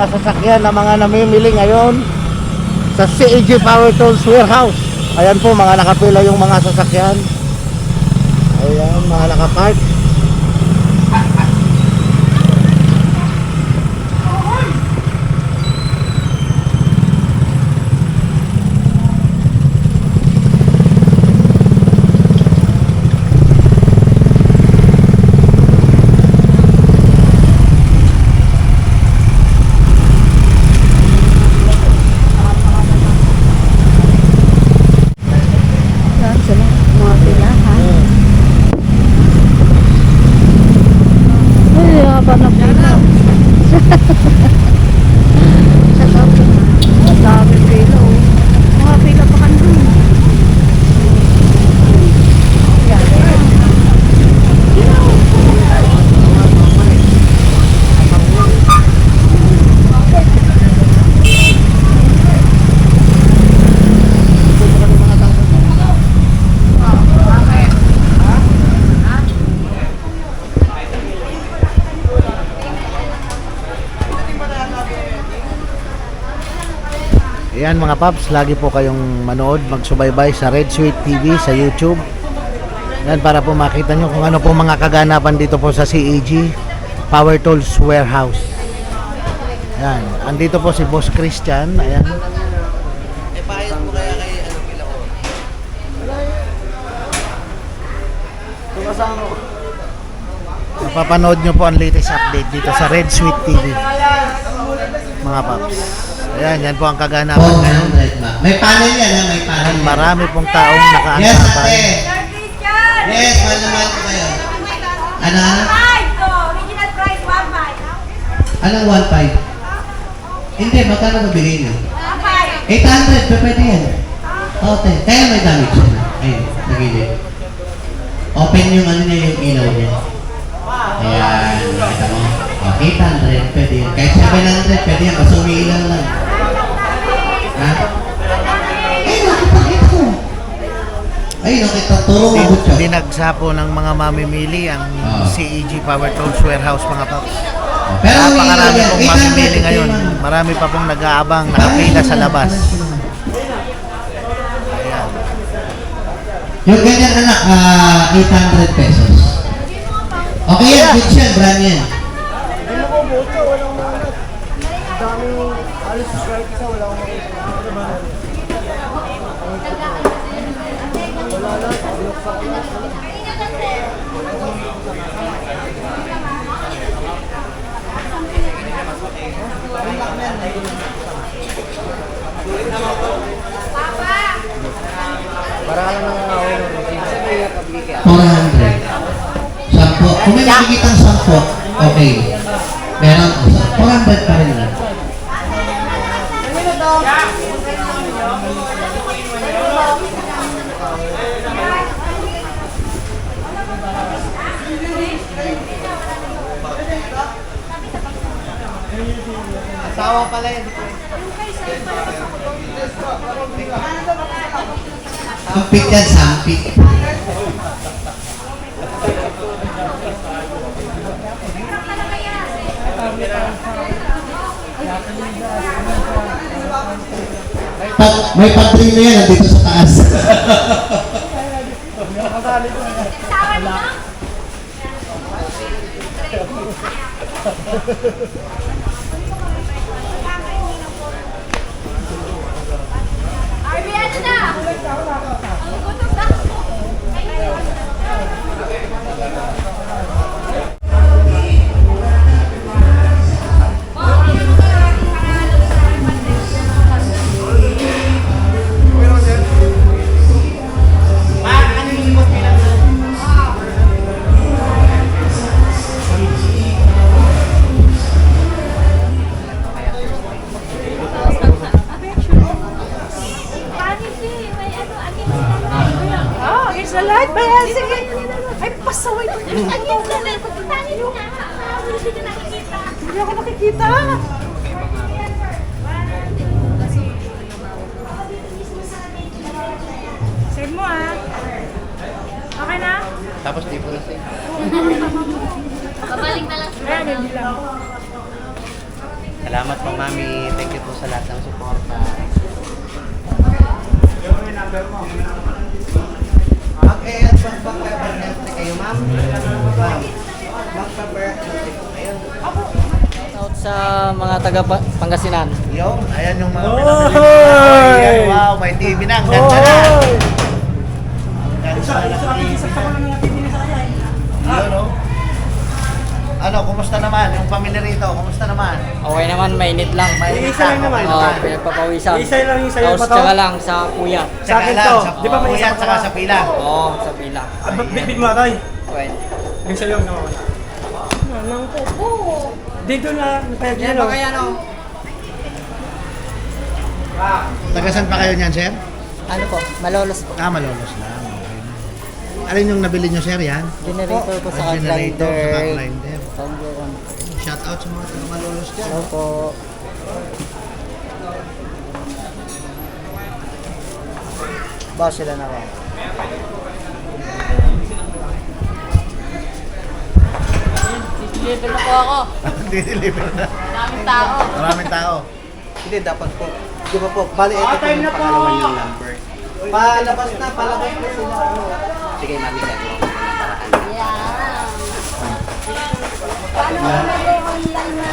mga sasakyan na mga namimili ngayon sa CAG Power Tools Warehouse. Ayan po, mga nakapila yung mga sasakyan. Ayan, mga nakapark. Ayan mga paps, lagi po kayong manood, magsubaybay sa Red Sweet TV sa YouTube. Yan, para po makita nyo kung ano po mga kaganapan dito po sa CAG Power Tools Warehouse. Ayan, andito po si Boss Christian. Ayan. Pahayag mo kaya kay kila ko. Tumasama ko. Napapanood nyo po ang latest update dito sa Red Sweet TV, mga paps. Ayan, yan po ang kaganapan ngayon. May panel yan, ha? May panel. Marami pong taong nakaantaban. Yes, ate. Yes, mahal na mahal ko kayo. Ano? Original price, 1.5. Anong 1.5? Hindi, magkano mabigay niyo? 1.5. 800, pwede yan. Okay. Kaya may damage yan. Ayun, nagilid. Open yung ano niya, yung ilaw niya. Ayan, nakita mo. Oh, 800, pwede yan. Kahit 700, pwede yan. Basta umiilaw lang. Ha? Ayun, nakipakita ko. Ayun, nakita. Turong abot siya. Dinagsa po ng mga mamimili ang CAG Power Tools Warehouse, mga paps. Pero Napakarami umiilaw yan. pong 800, mamimili pwede ngayon. yan. Marami pa pong nag-aabang, nakapila sa labas. Ayan. Yung ganyan anak, 800 pesos. Okay yan, good siya, brand yan. Hindi mo boto, walang malat. Daming alis strike isa, walang malat. Wala lang, binuksan ko lang. Para lang nangangawa ng 400. Sampo. Kung may nakikitang sampo, okay. Pero 400 pa rin lang. Asawa pala yan. Sampit yan, sampit. May padrino yan, nandito sa taas. Arby, ano na? Ang gutom na. Sa lahat ba yan? Sige. Ay, pasaway ko. Angin na lang. Pagkitangin mo nga. Hindi ka nakikita. Hindi ako nakikita. Save mo ah. Okay na? Tapos di po na siya. Babalik na lang. Ayan, hindi lang. Salamat po, Mami. Thank you po sa lahat ng suporta. Mag-e-add mag-birthday kayo, ma'am? Mag-birthday po kayo. Out sa mga taga Pangasinan. Yung, ayan yung mga pinamili. Ayan, wow, may TV na. Ang ganda na. Ang ganda na ng TV. Yun, oh. Ano, kumusta naman? Yung pamilya rito, kumusta naman? Okay naman, mainit lang. Isa lang naman. Oo, pinagpapawisan. Isa lang yung sa'yo Tapos pa to? tsaka lang sa kuya. Sa akin lang, to. sa Di ba may Kuya, isa pa tsaka ba? sa pilang. Oo, sa pila. Bit mo tayo. Well, Yung sa'yo ang nawawala. Nang pupo. Dito na, napayag yan yan ba o. kaya no? Tagasan pa kayo niyan, sir? Ano po, malolos po. Malolos lang. Okay na. Alin yung nabili nyo, sir, yan? Generator po sa Generator, saka grinder. grinder. Shout out sa mga taga Malolos dyan. Hello po. Ba sila na ba? Deliver na po ako. Di-deliver na. Daming tao. Maraming tao. Hindi, dapat po. Di ba po, bali ito po yung pangalawan yung number. Palabas na sila. Sige, Mami, set mo. Yeah. Paano ko mag-online na?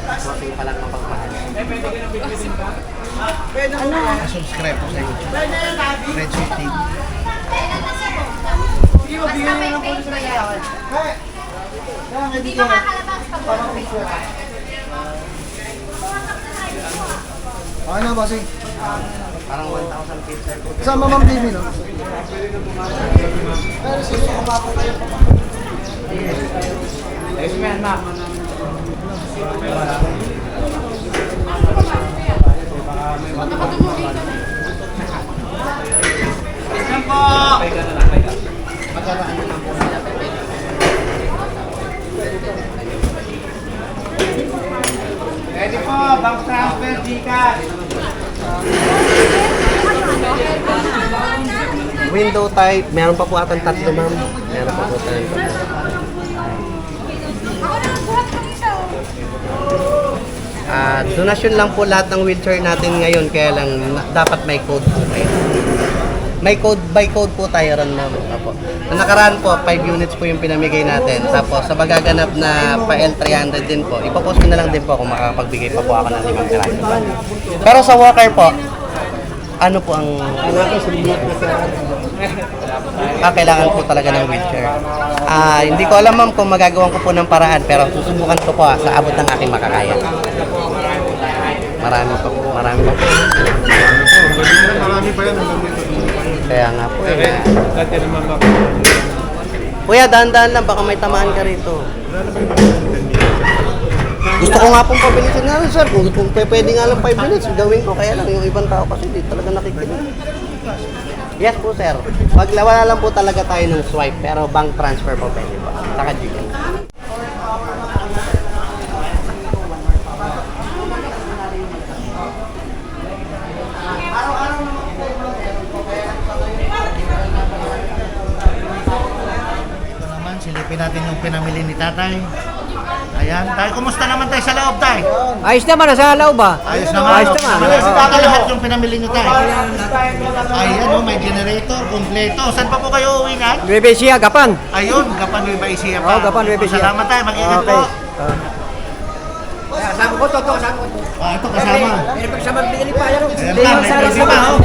Kasi palang mapagmahal. Subscribe po sa YouTube. Red Sweet TV. Basta may page ba yan? Hindi ko makalabas pag may page. Okay na, bossing. Parang 1,000 pizza po. Sama Ma'am Dimi, no? Ready po, bank transfer, Gcash. Window type, meron pa po atang tatlo, ma'am. Meron pa po tayo. Ako na buhat ko dito. Donasyon lang po lahat ng wheelchair natin ngayon, kaya lang dapat may code po kayo. May code, by code po tayo ron, ma'am. Apo. Sa nakaraan po, 5 units po yung pinamigay natin. Tapos sa magaganap na pa L300 din po, ipopost ko na lang din po kung makapagbigay pa po ako ng 5 piraso. Pero sa walker po, ano po ang... kailangan po talaga ng wheelchair. Hindi ko alam, ma'am, kung magagawan ko po ng paraan, pero susubukan ko po sa abot ng aking makakaya. Marami pa po. Marami pa yan. Kaya nga po. Kuya, dahan-dahan lang, baka may tamaan ka rito. Gusto ko nga pong pabilisin nga rin, sir. Kung pwede nga lang 5 minutes, gawin ko. Kaya lang yung ibang tao kasi di talaga nakikinig. Yes po, sir. Wala lang po talaga tayo ng swipe, pero bank transfer po pwede po. Saka GCash. Ito naman, silipin natin yung pinamili ni tatay. Ayan, tayo, kumusta naman tayo sa loob, tay? Ayos naman, nasa alaw ba? Ayos naman. Ayos naman. Ayos naman lahat yung pinamili niyo, tay. Ayan, oh, may generator, kompleto. Saan pa po kayo uwi nga? Nueve Ecija, Gapan. Ayun, Gapan Nueva Ecija pa. Oo, Gapan Nueva Ecija. Salamat tayo, mag-ingat Okay. po. Sabi ko, totoo, sabi ko. Ito kasama. May pagsama, bigyan pa yan. Ayan pa, may pwede pa, oh.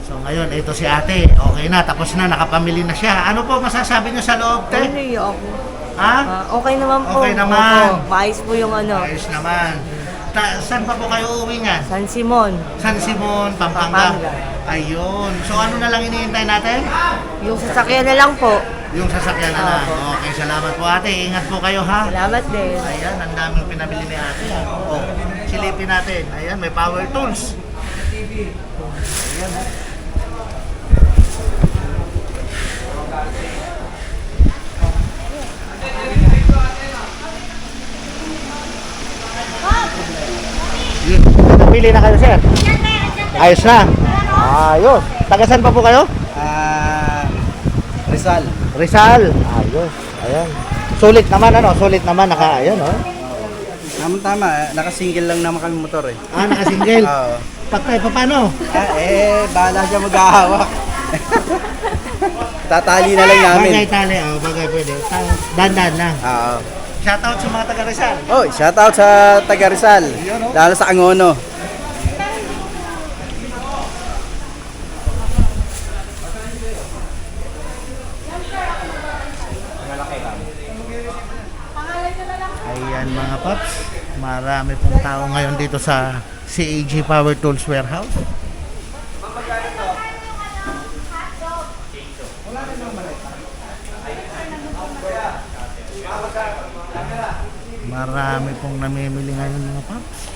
So ngayon, ito si ate. Okay na, tapos na, nakapamili na siya. Ano po masasabi niyo sa loob, te? ako. Ha? Okay naman po. Okay naman. Opo, maayos po yung ano. Ayos naman. Saan pa po kayo uuwi nga? San Simon. San Simon, Pampanga. Pampanga. Ayun. So ano na lang iniintay natin? Yung sasakyan na lang po. Yung sasakyan na lang. Okay, salamat po ate. Ingat po kayo ha. Salamat din. Ayan, ang daming pinabili ni ate. Oh, silipin natin. Ayan, may power tools. Ayan. Yun. Napili na kayo, sir? Ayos na. Ayos. Taga saan pa po kayo? Rizal. Rizal. Ayos. Ayan. Sulit naman ano, sulit naman ayan oh. Tama, nakasingle lang naman kami motor eh. Ah, naka-single. Oo. Patay, paano? Bahala siya maghahawak. Tatali na lang namin. Bagay tali, bagay pwede. Dandan lang. Oo. Shoutout sa mga taga Rizal. Oh, shoutout sa taga Rizal. Lalo sa Angono. Ayan mga paps, marami pong tao ngayon dito sa CAG Power Tools Warehouse. Marami pong namimili ngayon mga paps.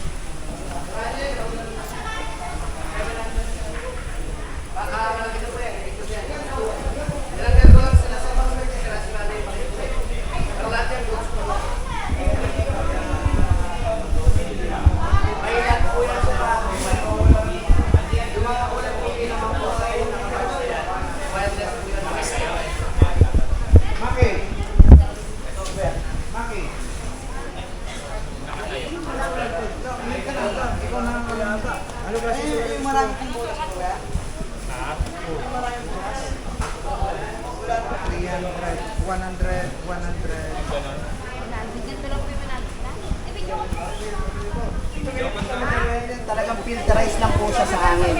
Talagang filterize lang po siya sa hangin.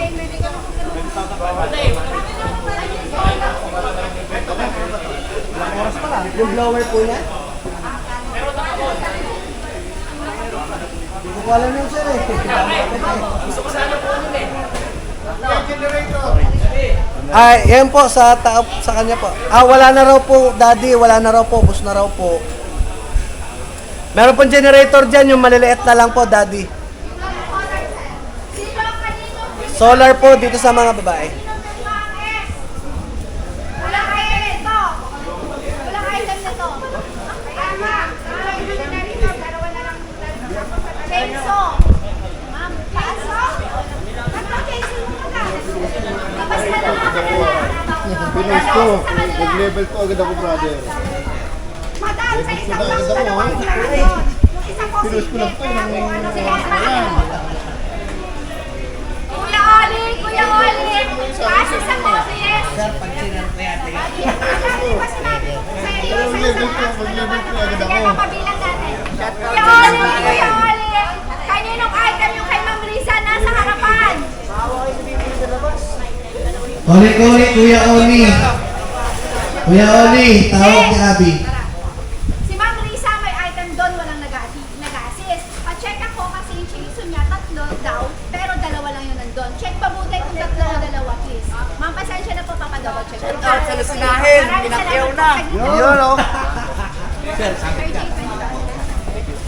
Yung blower po niya? Hindi ko alam yun sir eh. Yan po sa kanya po. Wala na raw po, daddy, wala na raw po, bus na raw po. Meron pong generator dyan, yung maliliit na lang po, daddy. Solar po dito sa mga babae. Walang item nito. Walang item nito. Kaya nga, item na rito. Dalawa na lang. Kenzo. Ma'am, Kenzo? Bakit Kenzo mo ka? Tapos na lang ako nila. Pinost ko. Nag-level ko agad ako, brother. Madam, sa isang box Pinost na ko lang. Yung isang box, Pinost ko lang to. kaya kung ano sila. Ayan. Kuya Oli! Kuya Oli! Pasok sa office! Sir, pag sinang kaya Sabi ko sinabi ko sa iyo. Mag-level ko agad Sige, ako. papabilang natin. Kuya Oli! Kuya Oli! Kaninong item yung kay Ma'am Risa nasa harapan? Uli, Kuya Oli. Kuya Oli, tawag ni Abby. Si Ma'am Risa may item doon, walang nag-assist. Pa-check ako kasi yung chiliso niya, 3 daw, pero 2 lang yun nandun. Check pabuti kung 3 o 2, please. Ma'am, pasensya na po, papadouble check. Shout out sa Lusinahin, pinakyaw na. Yun o.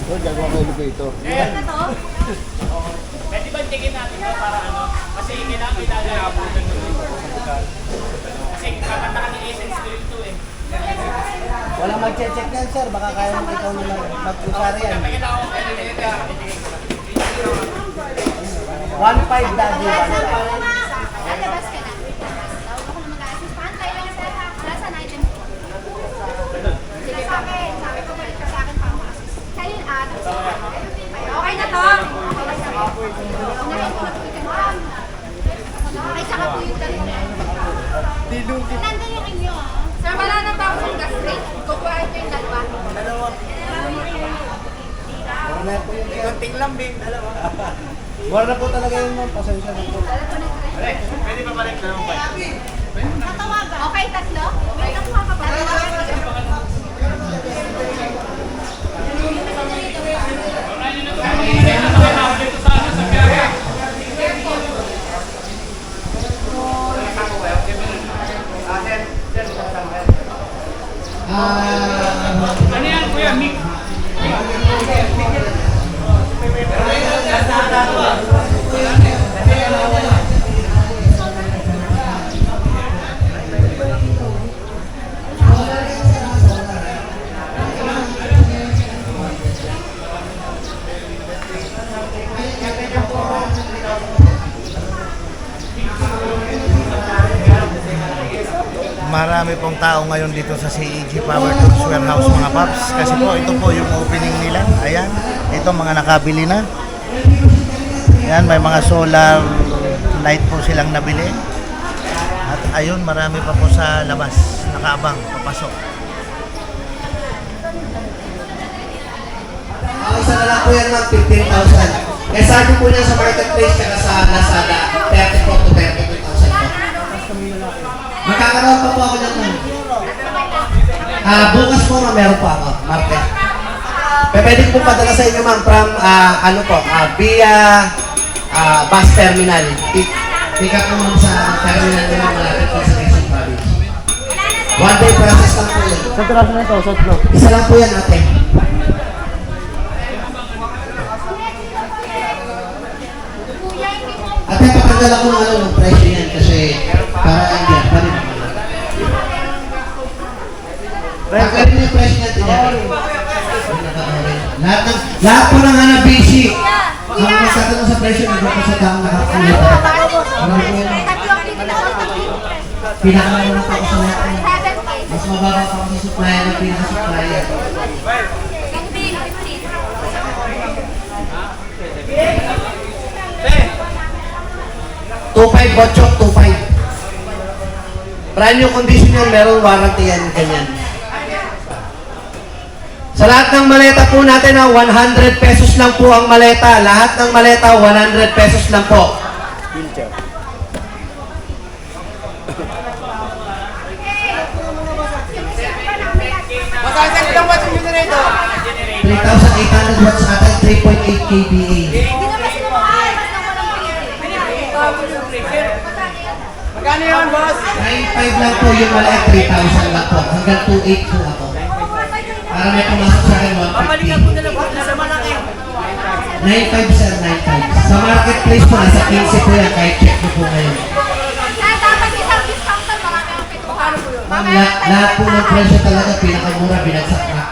Oh, gagawa ko elevator. Ano to? Pwede ba tingin natin ito para ano? Kasi kailangan abutan ng kasi kapanta ka ni Essence Grill to eh. Walang mag-check yan, sir. Baka kaya mo ikaw nila mag-usara yan. 1.5 daddy, 1.5. Lalabas ka na. Tawag ako na mag-assist. Pantay lang sa nasa item. Sige sa akin. Sabi ko balik ka sa akin para ma-assist. Kayo okay na to? Okay, saka po yung dalawa. Nandun yung inyo. Sir, wala na ba akong gas rate? Kukuha ito yung dalawa. Kunting lambing. Wala na po talaga yun, ma'am. Pasensya na po. Pwede ba balik na naman? Tatawagan. Okay, 3? May nakuha ka ba? Ano yan, kuya? Mic. Marami marami pong tao ngayon dito sa CEG Power Tools Warehouse mga paps. Kasi po ito po yung opening nila. Ayan, ito mga nakabili na. Ayan, may mga solar light po silang nabili. At ayun, marami pa po sa labas. Nakaabang, papasok. Isa na lang po yan ma'am, 15,000. Eh sabi po niya sa marketplace kaya sa Lazada, 34 to 32,000 po. Magkakaroon pa po ako ng ma'am. Bukas po ma'am, meron po ako, market. Pwede po padala sa inyo ma'am from, via bus terminal. Pick up po ma'am sa terminal nila malapit po sa Quezon Province. One day process lang po yun. Sa tiraso na ito, sa tatlo. Isa lang po yan ate. Ate, patanggal ako ng presyo yan kasi para hindi yan, pa rin naman. Tanggalin niyo yung presyo niya, tiyan. Lahat po ng Hanabishi. Ang magsatanong sa presyo, nagpapos sa taong nakakulit. Pinakamura pa ako sa lahat. Mas mababa pa ako sa supplier ng pinaka-supplier. 2.5 botchok, 2.5. Brand new condition yan, meron warranty yan, ganyan. Sa lahat ng maleta po natin, 100 pesos lang po ang maleta. Lahat ng maleta, 100 pesos lang po. Masasag lang watch yung generator. 3,800 watts ata, 3.8 kVA. Magkano yun, boss? 9.5 lang po yung maliit, 3,000 lang po. Hanggang 2.8 po ako. Para may pumasok sa akin, 150. Sa malaki. 9.5 sir, 9.5. Sa marketplace po, nasa 15 po yan, kahit check mo po ngayon. Ma'am, lahat po ng presyo talaga, pinakamura,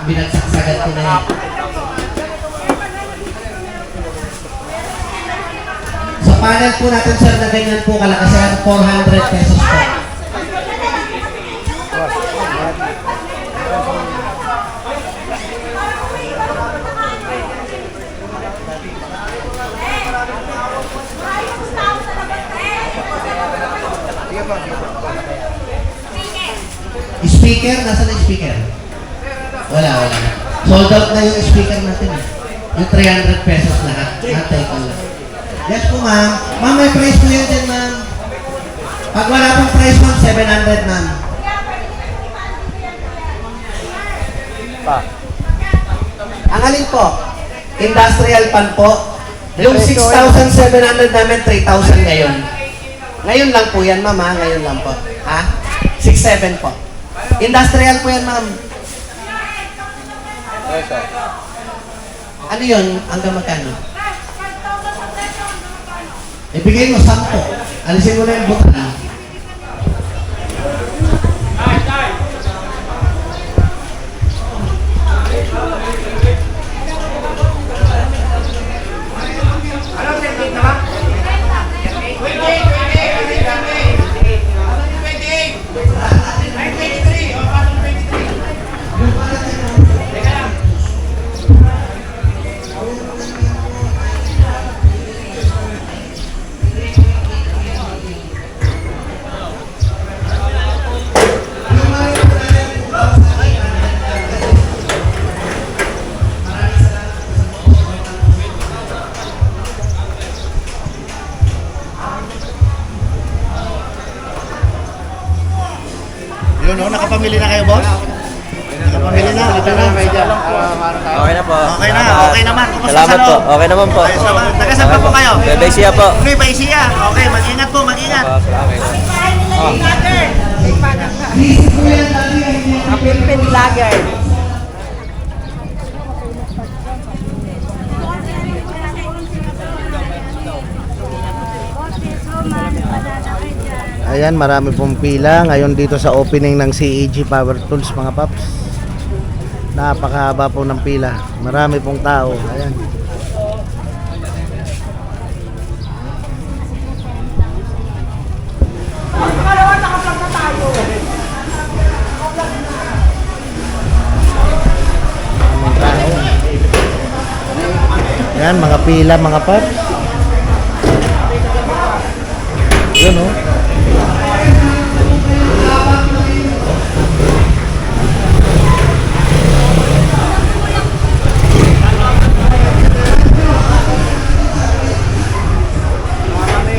binagsaksagan ko na yan. Sa panel po natin sir, na ganyan po kalaki, 400 pesos po. Speaker? Nasaan ang speaker? Wala. Sold out na yung speaker natin. Yung 300 pesos lahat. Natay ko lang. Yes po ma'am. Ma'am, may price po yun din ma'am. Pag wala pong price ma'am, 700 ma'am. Ang alin po? Industrial pan po. Yung 6,700 namin, 3,000 ngayon. Ngayon lang po yan ma'am ha? Ngayon lang po. Ha? 6,700 po. Industrial po yan, ma'am. Ano yun? Hanggang magkano? Ibigay mo 10. Alisin mo na yung butan. Yun, no? Nakapamili na kayo, boss? Nakapamili na? Okay na? Okay na po. Okay naman. Kumusta Salamat sa po. loob? Okay naman po. Okay, salamat. Taga saan pa po kayo? Bebesiya po. Uy, Paisiya. Okay, mag-ingat po, mag-ingat. Philippine vlogger. Ayan, marami pong pila ngayon dito sa opening ng CEG Power Tools mga paps. Napakahaba po ng pila. Marami pong tao. Ayan. Yan, mga pila, mga paps. Yun, oh.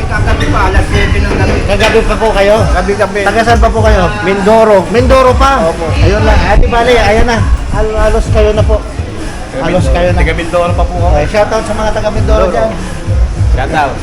Kagabi pa, alas 7 ng gabi. Kagabi pa po kayo? Gabi-gabi. Taga saan pa po kayo? Mindoro. Mindoro pa? Opo. Ayun lang. Ate Bali, ayan na. Halos kayo na po. Halos kayo na. Taga Mindoro pa po ako. Okay, shoutout sa mga taga Mindoro dyan. Shout out.